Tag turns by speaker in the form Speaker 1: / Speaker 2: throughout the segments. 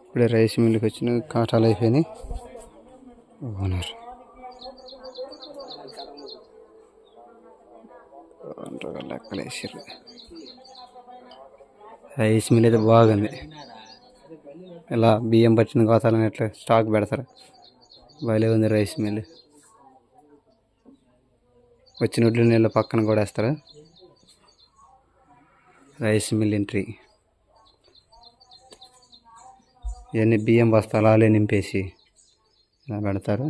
Speaker 1: ఇప్పుడే రైస్ మిల్లుకి వచ్చిన కాటాలు అయిపోయినాయి. ఓనర్ లెక్కలేసారు. రైస్ మిల్ అయితే బాగుంది. ఇలా బియ్యం పట్టిన గోతాలని ఎట్లా స్టాక్ పెడతారు, భలే ఉంది రైస్ మిల్. వచ్చిన వడ్లు నీళ్ళ పక్కన కూడా వేస్తారు. Rice mill entry. ఇవన్నీ బియ్యం బస్తాలు ఆలే నింపేసి ఇలా పెడతారు.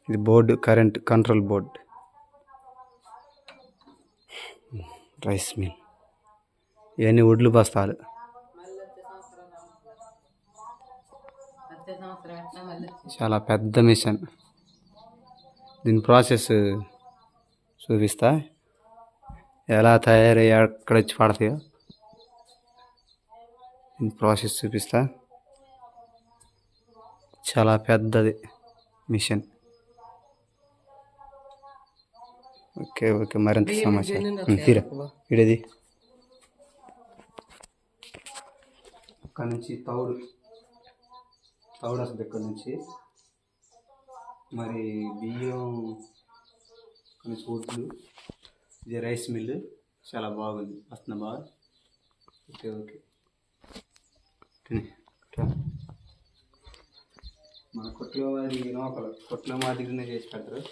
Speaker 1: ఇది board, current control board. Rice mill. ఇవన్నీ వడ్లు బస్తాలు. చాలా పెద్ద మిషన్. దీని ప్రాసెస్ చూపిస్తా, ఎలా తయారయ్యి ఎక్కడ వచ్చి పడతాయో దీని ప్రాసెస్ చూపిస్తా. చాలా పెద్దది మిషన్. ఓకే ఓకే, మరింత సమాచారం తీరా ఇడేది. అక్కడ నుంచి తౌడు వస్తుంది. ఇక్కడ నుంచి మరి బియ్యం కొంచెం వడ్లు. ఇది రైస్ మిల్లు. చాలా బాగుంది, వస్తుంది బాగా. ఓకే ఓకే, మన కొట్లో అది నోకలు కొట్లో మాదిరిగానే చేసి పెడతారు.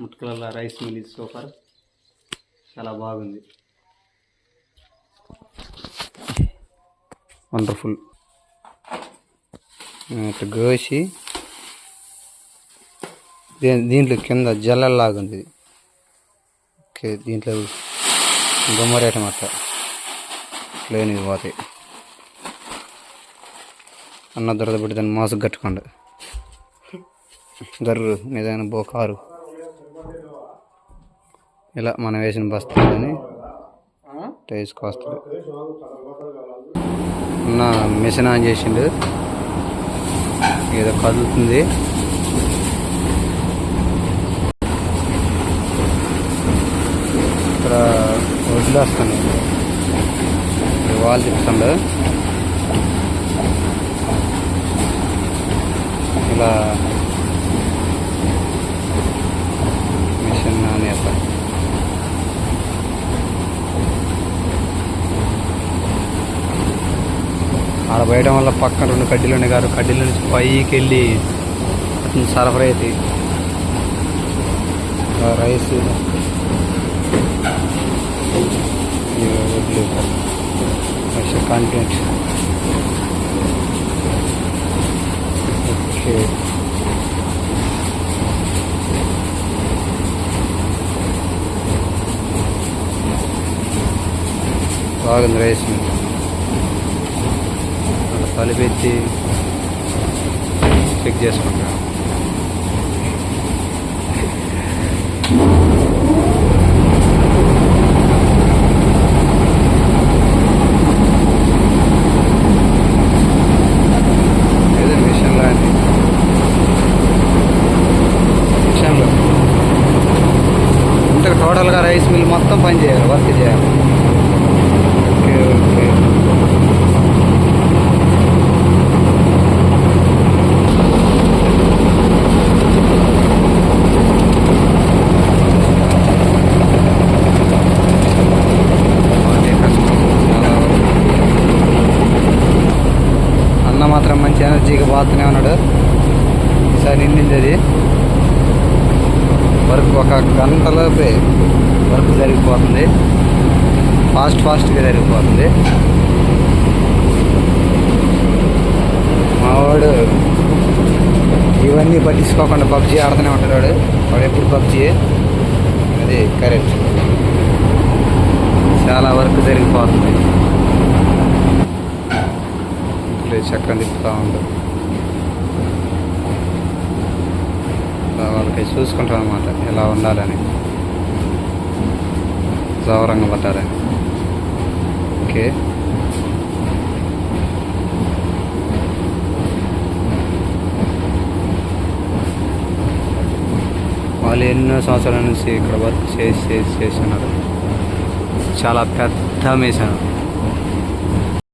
Speaker 1: ముట్కల రైస్ మిల్. ఇది సూపర్, చాలా బాగుంది, వండర్ఫుల్. ఇట్లా కోసి దీంట్లో కింద జల్లలాగా ఉంది. ఓకే, దీంట్లో గుమ్మరేట మాట లేనివి పోతాయి. అన్న దొరద పెట్టి దాన్ని మాసుకు కట్టుకోండి. జర్రు ఏదైనా కారు ఇలా మనం వేసిన బస్తాలని వేసుకొస్తాడు. అన్న మిషన్ ఆన్ చేసిండు, ఏదో కదులుతుంది. ఇక్కడ వడ్లు వస్తాను, వాళ్ళు తిప్పుతుండ. ఇలా మిషన్ ఆన్ చేస్తాను. ఆడ బయట వల్ల పక్కన 2 కడ్డీలు ఉన్నాయి కాదు, కడ్డీల నుంచి పైకి వెళ్ళి అతను సరఫరా అవుతాయి రైస్ వడ్లు. Content okay. బాగుంది రైస్. కలిపెత్తి చెక్ చేసుకుంటాను. ఏదో మిషన్లో అండి, మిషన్లో అంటే టోటల్గా రైస్ మిల్ మొత్తం పని చేయాలి, వర్క్ చేయాలి. Okay okay. మాత్రం మంచి ఎనర్జీగా బాగుతూనే ఉన్నాడు. ఈసారి నిండింది అది. వర్క్ 1 గంటలోపే వర్క్ జరిగిపోతుంది, ఫాస్ట్గా జరిగిపోతుంది. మావాడు ఇవన్నీ పట్టించుకోకుండా పబ్జీ ఆడుతూనే ఉంటాడు. వాడు ఎప్పుడు పబ్జీ, అది కరెక్ట్. చాలా వర్క్ జరిగిపోతుంది. చక్రం తిప్పుతూ ఉండు. వాళ్ళకి చూసుకుంటాం అన్నమాట ఎలా ఉండాలని, సౌరంగా పట్టాలని. ఓకే, వాళ్ళు ఎన్నో సంవత్సరాల నుంచి ఇక్కడ వర్క్ చేసి ఉన్నారు. చాలా పెద్ద మిషన్.